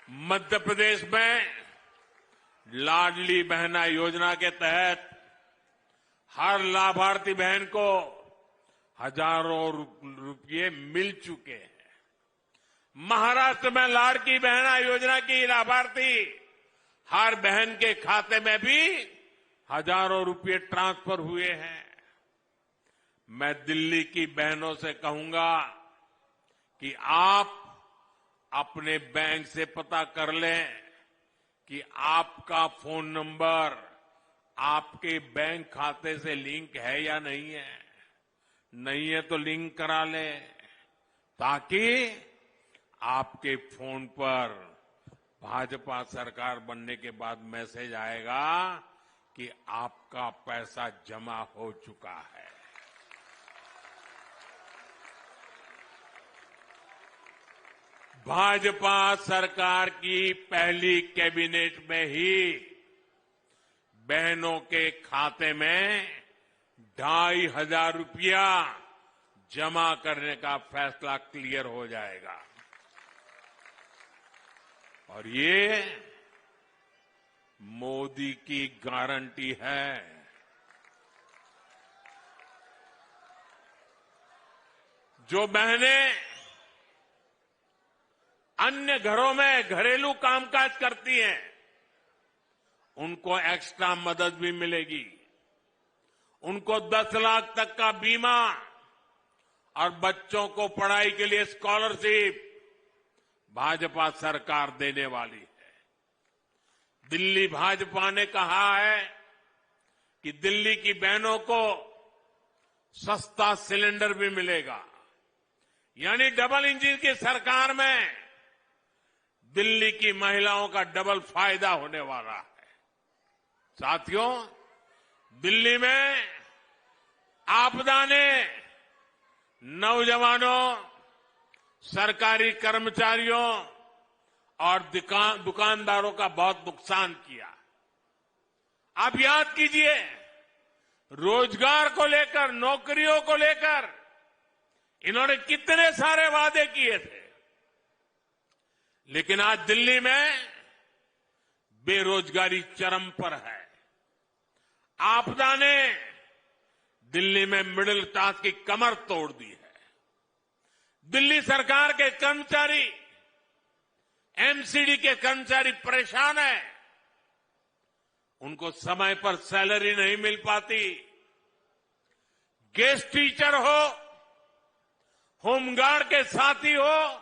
मध्य प्रदेश में लाडली बहना योजना के तहत हर लाभार्थी बहन को हजारों रुपये मिल चुके हैं। महाराष्ट्र में लाडली बहना योजना की लाभार्थी हर बहन के खाते में भी हजारों रुपये ट्रांसफर हुए हैं। मैं दिल्ली की बहनों से कहूंगा कि आप अपने बैंक से पता कर लें कि आपका फोन नंबर आपके बैंक खाते से लिंक है या नहीं है। नहीं है तो लिंक करा लें, ताकि आपके फोन पर भाजपा सरकार बनने के बाद मैसेज आएगा कि आपका पैसा जमा हो चुका है। भाजपा सरकार की पहली कैबिनेट में ही बहनों के खाते में 2,500 रुपया जमा करने का फैसला क्लियर हो जाएगा। और ये मोदी की गारंटी है। जो बहनें अन्य घरों में घरेलू कामकाज करती हैं, उनको एक्स्ट्रा मदद भी मिलेगी। उनको 10 लाख तक का बीमा और बच्चों को पढ़ाई के लिए स्कॉलरशिप भाजपा सरकार देने वाली है। दिल्ली भाजपा ने कहा है कि दिल्ली की बहनों को सस्ता सिलेंडर भी मिलेगा। यानी डबल इंजन की सरकार में दिल्ली की महिलाओं का डबल फायदा होने वाला है। साथियों, दिल्ली में आपदा ने नौजवानों, सरकारी कर्मचारियों और दुकानदारों का बहुत नुकसान किया। आप याद कीजिए, रोजगार को लेकर, नौकरियों को लेकर इन्होंने कितने सारे वादे किए थे। लेकिन आज दिल्ली में बेरोजगारी चरम पर है। आपदा ने दिल्ली में मिडिल क्लास की कमर तोड़ दी है। दिल्ली सरकार के कर्मचारी, एमसीडी के कर्मचारी परेशान हैं। उनको समय पर सैलरी नहीं मिल पाती। गेस्ट टीचर हो, होमगार्ड के साथी हो,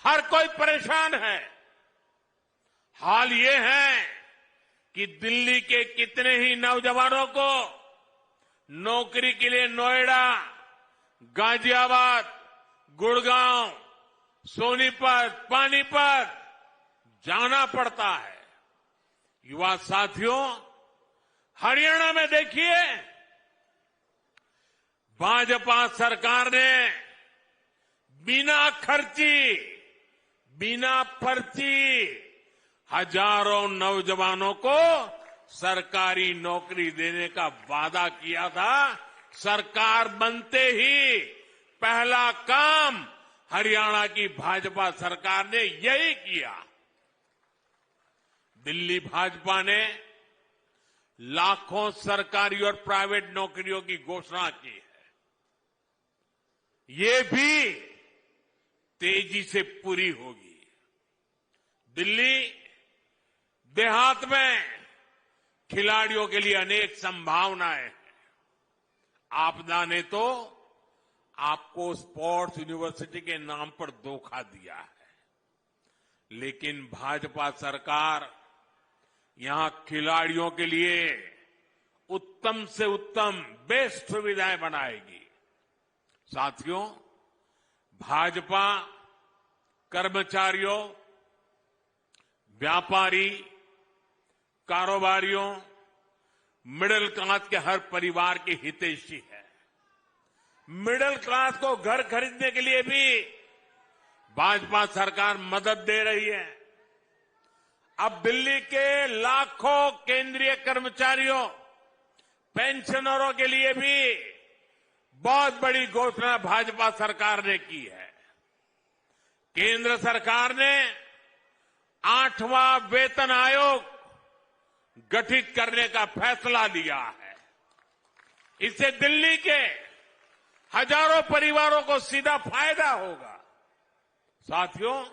हर कोई परेशान है। हाल ये है कि दिल्ली के कितने ही नौजवानों को नौकरी के लिए नोएडा, गाजियाबाद, गुड़गांव, सोनीपत, पानीपत जाना पड़ता है। युवा साथियों, हरियाणा में देखिए, भाजपा सरकार ने बिना खर्ची, बिना पर्ची हजारों नौजवानों को सरकारी नौकरी देने का वादा किया था। सरकार बनते ही पहला काम हरियाणा की भाजपा सरकार ने यही किया। दिल्ली भाजपा ने लाखों सरकारी और प्राइवेट नौकरियों की घोषणा की है। ये भी तेजी से पूरी होगी। दिल्ली देहात में खिलाड़ियों के लिए अनेक संभावनाएं हैं। आपदा ने तो आपको स्पोर्ट्स यूनिवर्सिटी के नाम पर धोखा दिया है, लेकिन भाजपा सरकार यहां खिलाड़ियों के लिए उत्तम से उत्तम बेस्ट सुविधाएं बनाएगी। साथियों, भाजपा कर्मचारियों, व्यापारी, कारोबारियों, मिडिल क्लास के हर परिवार की हितैषी है। मिडिल क्लास को घर खरीदने के लिए भी भाजपा सरकार मदद दे रही है। अब दिल्ली के लाखों केंद्रीय कर्मचारियों, पेंशनरों के लिए भी बहुत बड़ी घोषणा भाजपा सरकार ने की है। केंद्र सरकार ने 8वां वेतन आयोग गठित करने का फैसला लिया है। इससे दिल्ली के हजारों परिवारों को सीधा फायदा होगा। साथियों,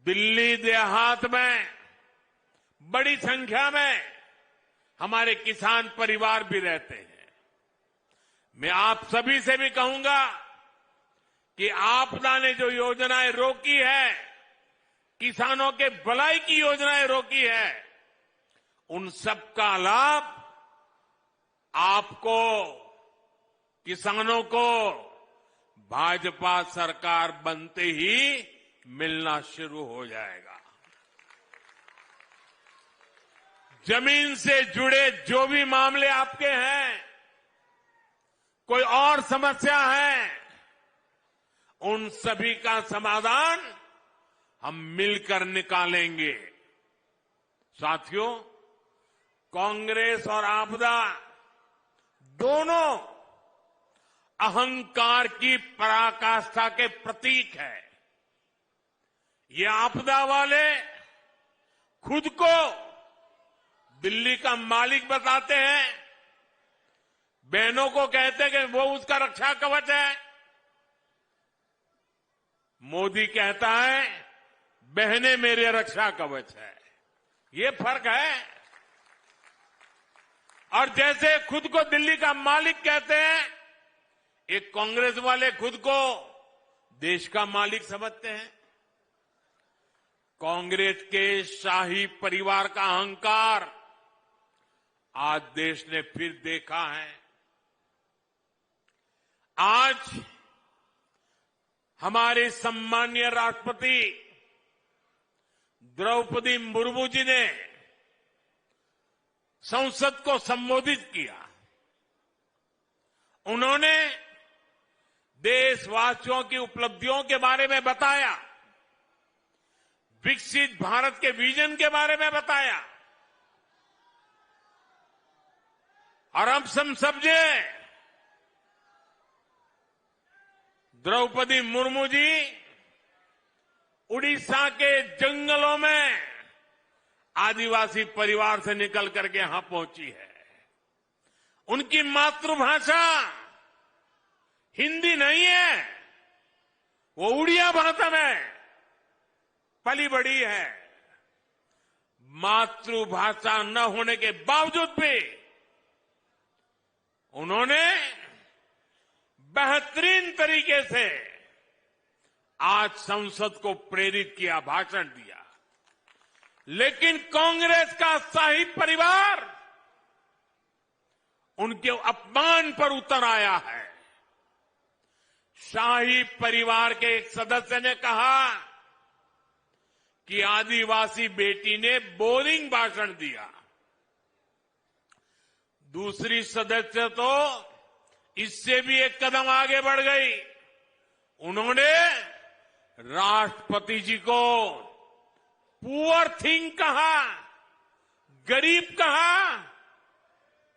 दिल्ली देहात में बड़ी संख्या में हमारे किसान परिवार भी रहते हैं। मैं आप सभी से भी कहूंगा कि आपदा ने जो योजनाएं रोकी है, किसानों के भलाई की योजनाएं रोकी है, उन सबका लाभ आपको, किसानों को भाजपा सरकार बनते ही मिलना शुरू हो जाएगा। जमीन से जुड़े जो भी मामले आपके हैं, कोई और समस्या है, उन सभी का समाधान हम मिलकर निकालेंगे। साथियों, कांग्रेस और आपदा दोनों अहंकार की पराकाष्ठा के प्रतीक है। ये आपदा वाले खुद को दिल्ली का मालिक बताते हैं, बहनों को कहते हैं कि वो उसका रक्षा कवच है। मोदी कहता है बहनें मेरे रक्षा कवच है। ये फर्क है। और जैसे खुद को दिल्ली का मालिक कहते हैं, एक कांग्रेस वाले खुद को देश का मालिक समझते हैं। कांग्रेस के शाही परिवार का अहंकार आज देश ने फिर देखा है। आज हमारे सम्मानीय राष्ट्रपति द्रौपदी मुर्मू जी ने संसद को संबोधित किया। उन्होंने देशवासियों की उपलब्धियों के बारे में बताया, विकसित भारत के विजन के बारे में बताया। और हम समझे द्रौपदी मुर्मू जी उड़ीसा के जंगलों में आदिवासी परिवार से निकल करके यहां पहुंची है। उनकी मातृभाषा हिंदी नहीं है, वो उड़िया भाषा में पली बड़ी है। मातृभाषा न होने के बावजूद भी उन्होंने बेहतरीन तरीके से आज संसद को प्रेरित किया, भाषण दिया। लेकिन कांग्रेस का शाही परिवार उनके अपमान पर उतर आया है। शाही परिवार के एक सदस्य ने कहा कि आदिवासी बेटी ने बोरिंग भाषण दिया। दूसरी सदस्य तो इससे भी एक कदम आगे बढ़ गई। उन्होंने राष्ट्रपति जी को पुअर थिंग कहा, गरीब कहा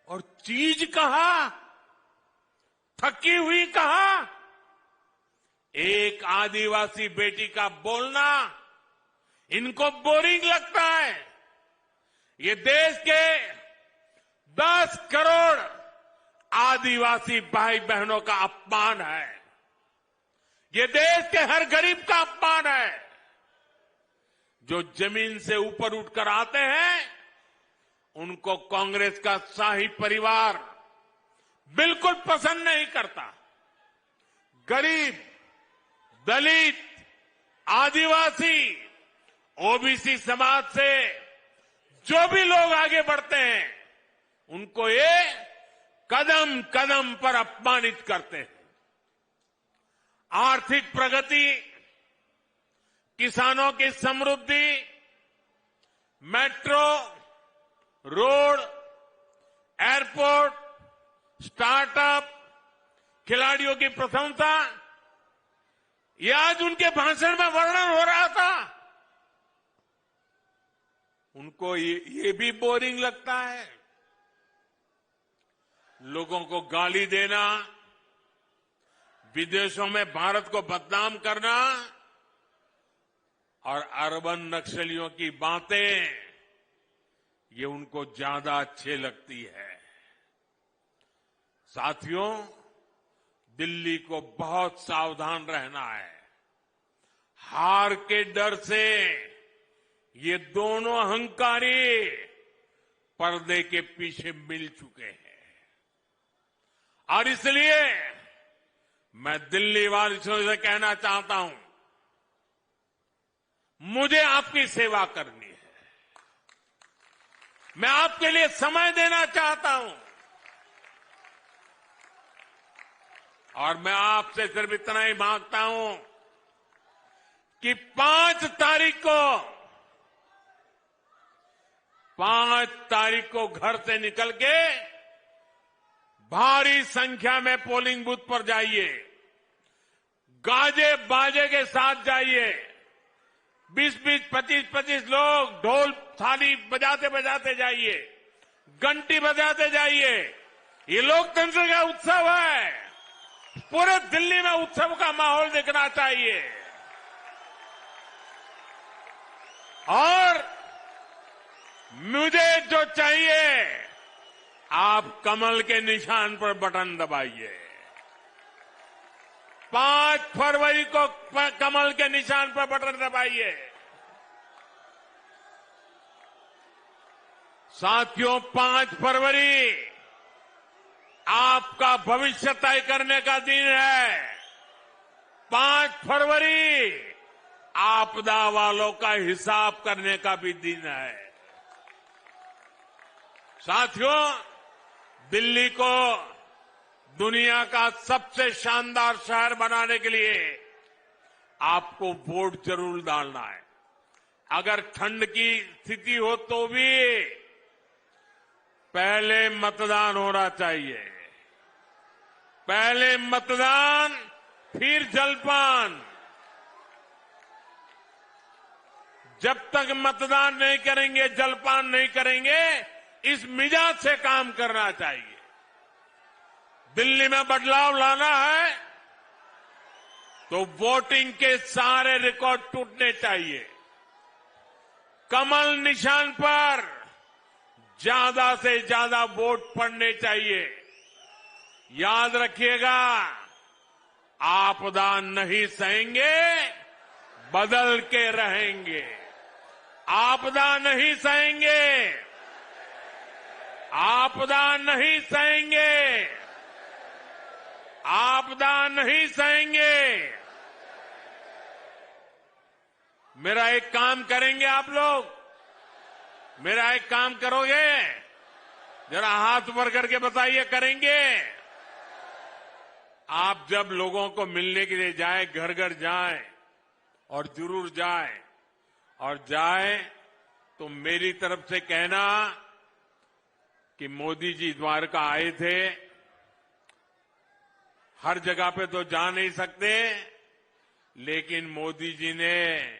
और चीज कहा, थकी हुई कहा। एक आदिवासी बेटी का बोलना इनको बोरिंग लगता है। ये देश के 10 करोड़ आदिवासी भाई बहनों का अपमान है। ये देश के हर गरीब का अपमान है। जो जमीन से ऊपर उठकर आते हैं, उनको कांग्रेस का शाही परिवार बिल्कुल पसंद नहीं करता। गरीब, दलित, आदिवासी, ओबीसी समाज से जो भी लोग आगे बढ़ते हैं, उनको ये कदम कदम पर अपमानित करते हैं। आर्थिक प्रगति, किसानों की समृद्धि, मेट्रो, रोड, एयरपोर्ट, स्टार्टअप, खिलाड़ियों की प्रशंसा, ये आज उनके भाषण में वर्णन हो रहा था। उनको ये भी बोरिंग लगता है। लोगों को गाली देना, विदेशों में भारत को बदनाम करना, और अर्बन नक्सलियों की बातें ये उनको ज्यादा अच्छी लगती है। साथियों, दिल्ली को बहुत सावधान रहना है। हार के डर से ये दोनों अहंकारी पर्दे के पीछे मिल चुके हैं और इसलिए मैं दिल्ली वासियों से कहना चाहता हूं, मुझे आपकी सेवा करनी है। मैं आपके लिए समय देना चाहता हूं और मैं आपसे सिर्फ इतना ही मांगता हूं कि 5 तारीख को घर से निकल के भारी संख्या में पोलिंग बूथ पर जाइए, गाजे बाजे के साथ जाइए। 20-20, 25-25 लोग ढोल थाली बजाते बजाते जाइए, घंटी बजाते जाइए। ये लोकतंत्र का उत्सव है। पूरे दिल्ली में उत्सव का माहौल दिखना चाहिए और मुझे जो चाहिए, आप कमल के निशान पर बटन दबाइए। 5 फरवरी को कमल के निशान पर बटन दबाइए। साथियों, 5 फरवरी आपका भविष्य तय करने का दिन है। 5 फरवरी आपदा वालों का हिसाब करने का भी दिन है। साथियों, दिल्ली को दुनिया का सबसे शानदार शहर बनाने के लिए आपको वोट जरूर डालना है। अगर ठंड की स्थिति हो तो भी पहले मतदान होना चाहिए। पहले मतदान, फिर जलपान। जब तक मतदान नहीं करेंगे, जलपान नहीं करेंगे, इस मिजाज से काम करना चाहिए। दिल्ली में बदलाव लाना है तो वोटिंग के सारे रिकॉर्ड टूटने चाहिए। कमल निशान पर ज्यादा से ज्यादा वोट पड़ने चाहिए। याद रखिएगा, आपदा नहीं सहेंगे, बदल के रहेंगे। आपदा नहीं सहेंगे, आपदा नहीं सहेंगे, आपदा नहीं सहेंगे। मेरा एक काम करेंगे आप लोग, मेरा एक काम करोगे? जरा हाथ ऊपर करके बताइए, करेंगे? आप जब लोगों को मिलने के लिए जाएं, घर घर जाएं और जरूर जाएं, और जाएं तो मेरी तरफ से कहना कि मोदी जी द्वारका आए थे। हर जगह पे तो जा नहीं सकते, लेकिन मोदी जी ने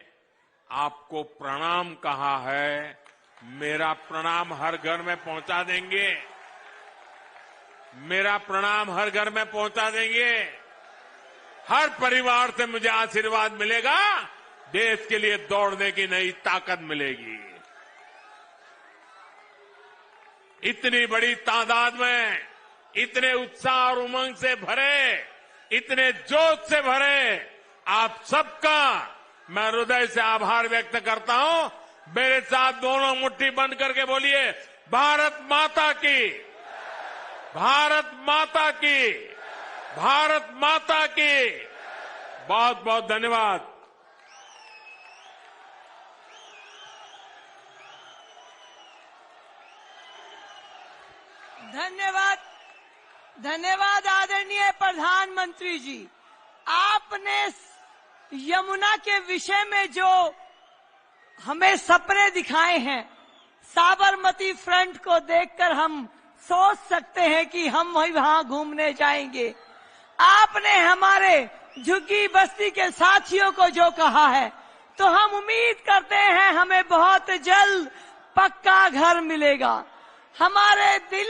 आपको प्रणाम कहा है। मेरा प्रणाम हर घर में पहुंचा देंगे, मेरा प्रणाम हर घर में पहुंचा देंगे। हर परिवार से मुझे आशीर्वाद मिलेगा, देश के लिए दौड़ने की नई ताकत मिलेगी। इतनी बड़ी तादाद में, इतने उत्साह और उमंग से भरे, इतने जोश से भरे आप सबका मैं हृदय से आभार व्यक्त करता हूं। मेरे साथ दोनों मुट्ठी बंद करके बोलिए, भारत माता की, भारत माता की, भारत माता की। बहुत बहुत धन्यवाद। धन्यवाद, धन्यवाद आदरणीय प्रधानमंत्री जी। आपने यमुना के विषय में जो हमें सपने दिखाए हैं, साबरमती फ्रंट को देखकर हम सोच सकते हैं कि हम वहां घूमने जाएंगे। आपने हमारे झुग्गी बस्ती के साथियों को जो कहा है, तो हम उम्मीद करते हैं हमें बहुत जल्द पक्का घर मिलेगा। हमारे दिल